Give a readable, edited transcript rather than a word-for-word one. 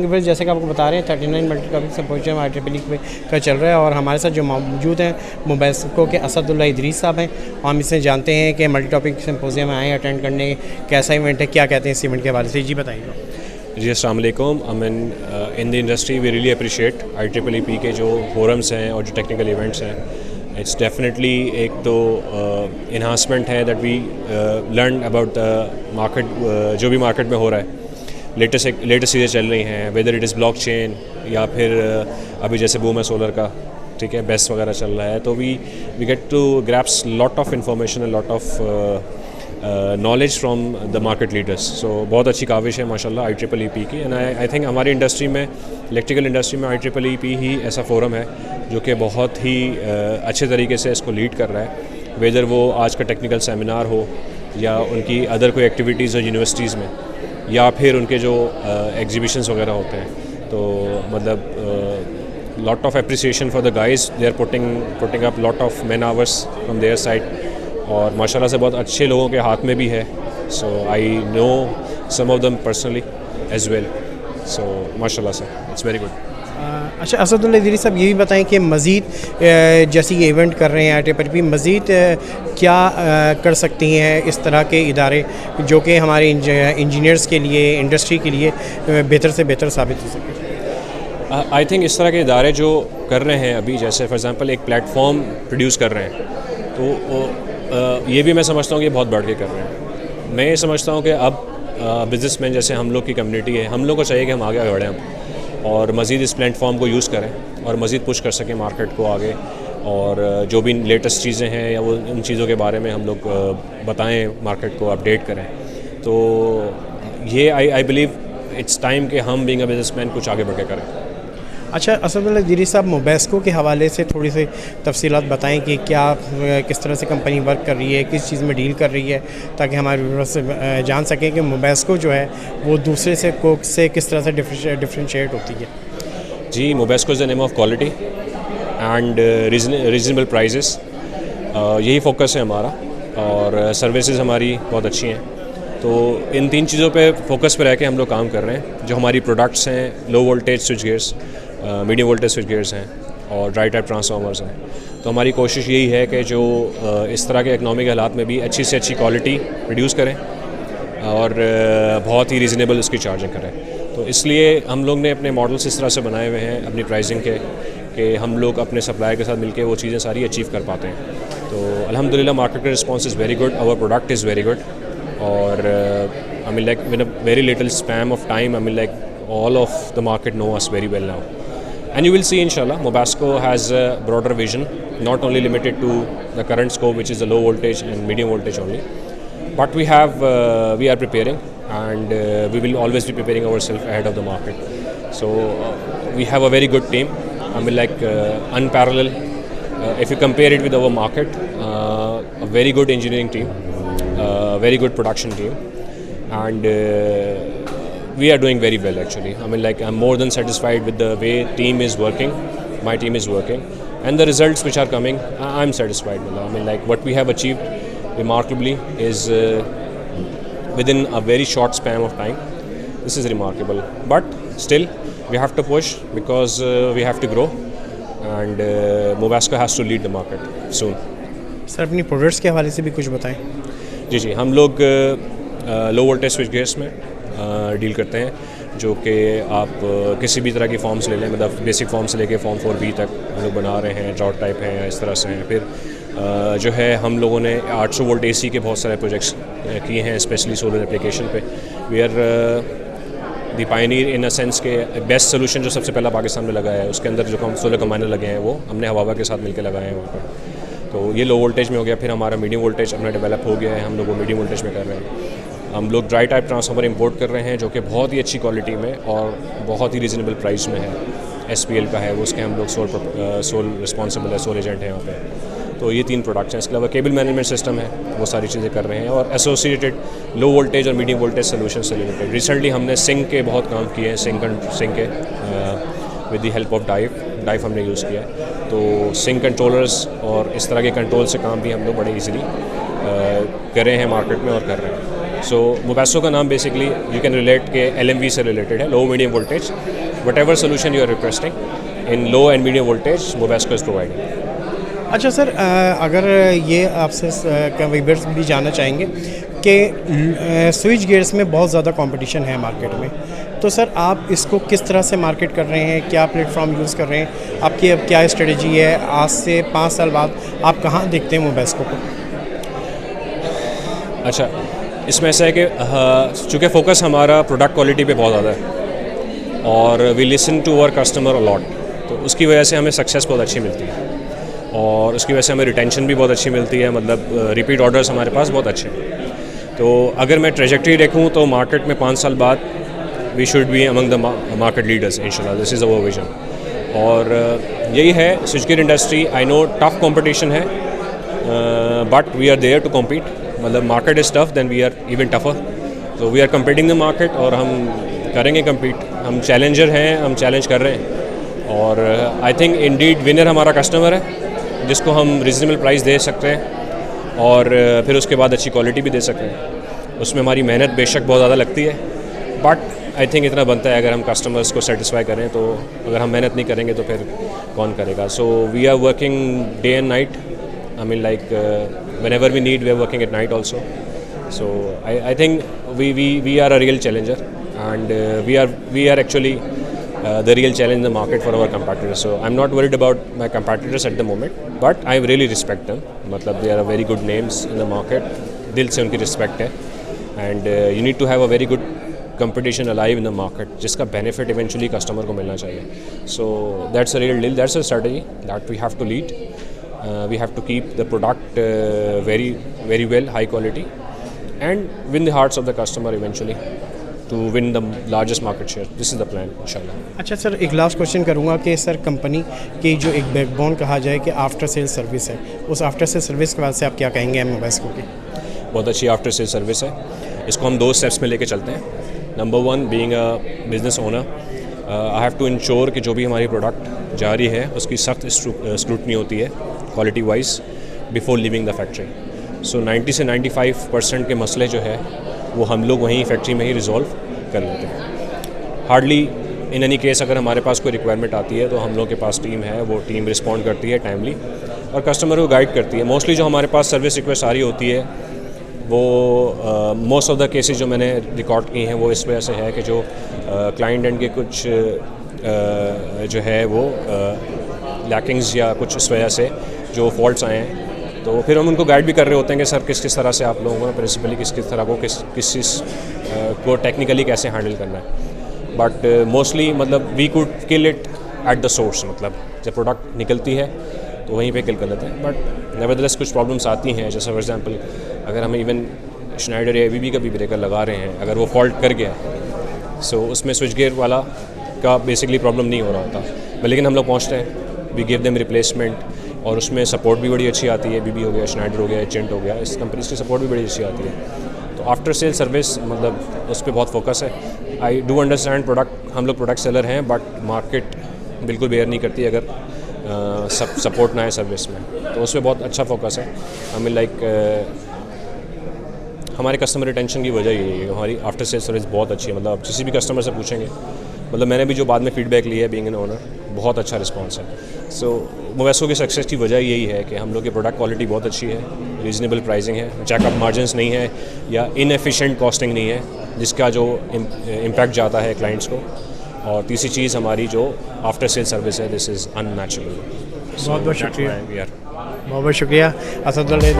फिर जैसे कि आपको बता रहे हैं 39 मल्टी टॉपिक सिम्पोजियम IEEE का चल रहा है और हमारे साथ जो मौजूद हैं मोबैस्को के असदुल्लाह इदरीस साहब हैं। हम इससे जानते हैं कि मल्टी टॉपिक सिम्पोजियम में आए अटेंड करने, कैसा इवेंट है, क्या कहते हैं इस इवेंट के हवाले से, जी बताइएगा। जी अस्सलाम वालेकुम। In the industry we really appreciate IEEE के जो फोरम्स हैं और जो टेक्निकल इवेंट्स हैं। इट्स डेफिनेटली एक तो इन्हांसमेंट है that we learn about the market, जो भी मार्केट में हो रहा है। लेटेस्ट चीज़ें चल रही हैं, वेदर इट इज़ ब्लॉकचेन या फिर अभी जैसे बूम है सोलर का, ठीक है, बेस्ट वगैरह चल रहा है। तो we get to grasp lot of information, lot of knowledge from the market leaders. So बहुत अच्छी काविश है माशाल्लाह IEEE की। एंड आई थिंक हमारी इंडस्ट्री में, इलेक्ट्रिकल इंडस्ट्री में IEEE ही ऐसा फोरम है जो कि बहुत ही अच्छे तरीके से इसको लीड कर रहा है। वेदर वो आज का टेक्निकल सेमिनार हो या उनकी अदर कोई एक्टिविटीज़ हो यूनिवर्सिटीज़ में, या फिर उनके जो एग्जीबिशंस वगैरह होते हैं। तो मतलब lot of appreciation for the guys, they are putting up lot of man hours from there side, और माशाल्लाह से बहुत अच्छे लोगों के हाथ में भी है। So I know some of them personally as well. So माशाल्लाह से इट्स वेरी गुड। अच्छा असदुल्लाह इदरीस साहब, ये भी बताएं कि मज़ीद जैसे ये इवेंट कर रहे हैं IEEE, मज़ीद क्या कर सकती हैं इस तरह के इदारे जो कि हमारे इंजीनियर्स के लिए, इंडस्ट्री के लिए बेहतर से बेहतर साबित हो सके। आई थिंक इस तरह के इदारे जो कर रहे हैं अभी, जैसे फॉर एग्ज़ाम्पल एक प्लेटफॉर्म प्रोड्यूस कर रहे हैं, तो ये भी मैं समझता हूँ कि बहुत बढ़ के कर रहे हैं। मैं ये समझता हूँ कि अब बिज़नेसमैन जैसे हम लोग की कम्युनिटी है, हम लोग को चाहिए कि हम आगे बढ़ें और मज़ीद इस प्लेटफॉर्म को यूज़ करें और मज़ीद पुश कर सकें मार्केट को आगे, और जो भी लेटेस्ट चीज़ें हैं या वो उन चीज़ों के बारे में हम लोग बताएं, मार्केट को अपडेट करें। तो ये आई बिलीव इट्स टाइम कि हम बीइंग अ बिज़नेसमैन कुछ आगे बढ़ के करें। अच्छा असदुल्लाह इदरीस साहब, मोबैस्को के हवाले से थोड़ी सी तफसीलात बताएं कि क्या, किस तरह से कंपनी वर्क कर रही है, किस चीज़ में डील कर रही है, ताकि हमारे व्यूअर्स जान सकें कि मोबैस्को जो है वो दूसरे से कोक से किस तरह से डिफरेंशिएट होती है। जी, Mobesco is the name of quality and reasonable prices, यही फोकस है हमारा, और सर्विसेज हमारी बहुत अच्छी हैं। तो इन तीन चीज़ों पे फोकस पे रह के हम लोग काम कर रहे हैं। जो हमारी प्रोडक्ट्स हैं, low voltage switch gears, medium voltage switch gears हैं और ड्राई टाइप ट्रांसफार्मर्स हैं। तो हमारी कोशिश यही है कि जो इस तरह के इकनॉमिक हालात में भी अच्छी से अच्छी क्वालिटी प्रोड्यूस करें और बहुत ही रीज़नेबल उसकी चार्जिंग करें। तो इसलिए हम लोग ने अपने मॉडल्स इस तरह से बनाए हुए हैं अपनी प्राइसिंग के, कि हम लोग अपने सप्लायर के साथ मिलकर वो चीज़ें सारी अचीव कर पाते हैं। तो अल्हम्दुलिल्लाह मार्केट का response is very good, our product is very good, और I mean like with a very little span of time, I mean like all of the market know us very well now. And you will see inshallah Mobasko has a broader vision, not only limited to the current scope which is the low voltage and medium voltage only, but we are preparing, and we will always be preparing ourselves ahead of the market. So we have a very good team, I mean like unparalleled, if you compare it with our market, a very good engineering team, very good production team, and we are doing very well actually. I mean like I'm more than satisfied with the way team is working, my team is working, and the results which are coming, I'm satisfied with. I mean like what we have achieved remarkably is within a very short span of time. This is remarkable, but still we have to push because we have to grow, and Mobasko has to lead the market soon. Sir अपनी products के हवाले से भी कुछ बताएं। जी, हम लोग low voltage switch gears में डील करते हैं, जो कि आप किसी भी तरह की फॉर्म्स ले लें, मतलब बेसिक फॉर्म से लेके फॉर्म 4B तक हम लोग बना रहे हैं, ड्रॉट टाइप हैं या इस तरह से हैं। फिर जो है हम लोगों ने 800 वोल्ट AC के बहुत सारे प्रोजेक्ट्स किए हैं, स्पेशली सोलर एप्लीकेशन पे। We are the pioneer in a sense के बेस्ट सोल्यूशन जो सबसे पहला पाकिस्तान में लगा है, उसके अंदर जो हम सोलर कंबाइनर लगे हैं वो हमने हवावा के साथ मिलकर लगाए हैं वहाँ पर। तो ये लो वोल्टेज में हो गया। फिर हमारा मीडियम वोल्टेज अपना डेवलप हो गया है, हम लोग वो मीडियम वोल्टेज में कर रहे हैं। हम लोग ड्राई टाइप ट्रांसफार्मर इंपोर्ट कर रहे हैं जो कि बहुत ही अच्छी क्वालिटी में और बहुत ही रीज़नेबल प्राइस में है। SPL का है वो, उसके हम लोग सोल रिस्पॉन्सिबल है, सोल एजेंट है यहाँ पे। तो ये 3 प्रोडक्ट्स हैं। इसके अलावा केबल मैनेजमेंट सिस्टम है, वो सारी चीज़ें कर रहे हैं, और एसोसिएटेड लो वोल्टेज और मीडियम वोल्टेज सोल्यूशन से रिलेटेड रिसेंटली हमने सिंक के बहुत काम किए हैं। सिंक के with the help of dive हमने यूज़ किया है। तो सिंक कंट्रोलर्स और इस तरह के कंट्रोल से काम भी हम लोग बड़े ईजीली कर रहे हैं मार्केट में और कर रहे हैं। सो मोबेस्को का नाम बेसिकली यू कैन रिलेट के LMV से रिलेटेड है, low medium voltage. Whatever solution you are requesting in low and medium voltage, Mobesco is providing. अच्छा सर, अगर ये आपसे व्यूअर्स भी जानना चाहेंगे कि स्विच गियर्स में बहुत ज़्यादा कंपटीशन है मार्केट में, तो सर आप इसको किस तरह से मार्केट कर रहे हैं, क्या प्लेटफॉर्म यूज़ कर रहे हैं, आपकी अब क्या स्ट्रेटजी है, आज से 5 साल बाद आप कहाँ देखते हैं मोबेस्को को? अच्छा, इसमें ऐसा है कि चूँकि फोकस हमारा प्रोडक्ट क्वालिटी पे बहुत ज़्यादा है और we listen to our customer a lot, तो उसकी वजह से हमें सक्सेस बहुत अच्छी मिलती है और उसकी वजह से हमें रिटेंशन भी बहुत अच्छी मिलती है. मतलब रिपीट ऑर्डर्स हमारे पास बहुत अच्छे हैं. तो अगर मैं ट्रेजेक्ट्री देखूँ तो मार्केट में 5 साल बाद we should be among the market leaders इंशाल्लाह. This is our vision. और यही है switch gear industry. I know tough competition है but we are there to compete. मतलब market is tough, then we are even tougher. तो we are competing the market और हम करेंगे कम्पीट. हम चैलेंजर हैं, हम चैलेंज कर रहे हैं. और आई थिंक इंडीड विनर हमारा कस्टमर है जिसको हम रिजनेबल प्राइस दे सकते हैं और फिर उसके बाद अच्छी क्वालिटी भी दे सकते हैं. उसमें हमारी मेहनत बेशक बहुत ज़्यादा लगती है बट आई थिंक इतना बनता है अगर हम कस्टमर्स को सेटिस्फाई करें. तो अगर हम मेहनत नहीं करेंगे तो फिर कौन करेगा. So we are working day and night. I mean, like whenever we need, we are working at night also. So I think we are a real challenger, and we are actually the real challenge in the market for our competitors. So I'm not worried about my competitors at the moment, but I really respect them. मतलब they are very good names in the market. दिल से उनकी respect है, and you need to have a very good competition alive in the market, जिसका benefit eventually customer को मिलना चाहिए. So that's a real deal. That's a strategy that we have to lead. We have to keep the product very well, high quality, and win the hearts of the customer eventually to win the largest market share. This is the plan, inshallah. अच्छा sir, एक last question करूँगा कि sir company की जो एक backbone कहा जाए कि आफ्टर सेल सर्विस है, उस आफ्टर सेल सर्विस के बाद से आप क्या कहेंगे मोबेस्को की? बहुत अच्छी आफ्टर सेल सर्विस है. इसको हम 2 स्टेप्स में लेके चलते हैं. Number 1, being a business owner, I have to ensure कि जो भी हमारी प्रोडक्ट जा रही है उसकी सख्त स्क्रूटनी होती है quality wise before leaving the factory. So 90 से 95% के मसले जो है वो हम लोग वहीं फैक्ट्री में ही रिजॉल्व कर लेते हैं. हार्डली इन एनी केस अगर हमारे पास कोई रिक्वायरमेंट आती है तो हम लोग के पास टीम है, वो टीम रिस्पॉन्ड करती है टाइमली और कस्टमर को गाइड करती है. मोस्टली जो हमारे पास सर्विस रिक्वेस्ट आ रही होती है वो मोस्ट ऑफ द केसेस जो मैंने रिकॉर्ड की हैं वो इस वजह से है कि जो क्लाइंट एंड के कुछ जो है वो लैकिंग्स या कुछ इस वजह से जो फॉल्ट्स आए हैं, तो फिर हम उनको गाइड भी कर रहे होते हैं कि सर किस तरह से आप लोगों को प्रिंसिपली किस तरह को किस चीज़ को टेक्निकली कैसे हैंडल करना है. बट मोस्टली मतलब we could kill it at the source. मतलब जब प्रोडक्ट निकलती है तो वहीं पे किल कर लेते हैं. बट नेवरदलेस कुछ प्रॉब्लम्स आती हैं. जैसे फॉर एग्जांपल अगर हम इवन श्नाइडर या ABB का भी ब्रेकर लगा रहे हैं, अगर वो फॉल्ट कर गया सो उसमें स्विच गियर वाला का बेसिकली प्रॉब्लम नहीं हो रहा होता, लेकिन हम लोग पहुँचते हैं, वी गिव देम रिप्लेसमेंट और उसमें सपोर्ट भी बड़ी अच्छी आती है. ABB हो गया, श्नाइडर हो गया, एचेंट हो गया, इस कंपनीज की सपोर्ट भी बड़ी अच्छी आती है. तो आफ्टर सेल सर्विस मतलब उस पर बहुत फोकस है. आई डू अंडरस्टैंड प्रोडक्ट, हम लोग प्रोडक्ट सेलर हैं बट मार्केट बिल्कुल बेयर नहीं करती अगर सपोर्ट ना है सर्विस में, तो उस पर बहुत अच्छा फोकस है. आई मीन लाइक हमारे कस्टमर रिटेंशन की वजह यही है, हमारी आफ्टर सेल सर्विस बहुत अच्छी है. मतलब आप किसी भी कस्टमर से पूछेंगे, मतलब मैंने भी जो बाद में फीडबैक लिया है बीइंग एन ओनर, बहुत अच्छा रिस्पांस है. सो मोबेस्को की सक्सेस की वजह यही है कि हम लोग की प्रोडक्ट क्वालिटी बहुत अच्छी है, रीज़नेबल प्राइसिंग है, जैकअप मार्जिन्स नहीं है या इनएफिशिएंट कॉस्टिंग नहीं है जिसका जो इम्पैक्ट जाता है क्लाइंट्स को. और तीसरी चीज़ हमारी जो आफ्टर सेल सर्विस है, दिस इज़ अनमैचेबल. बहुत बहुत शुक्रिया. वी आर बहुत बहुत शुक्रिया असदुल्लाह.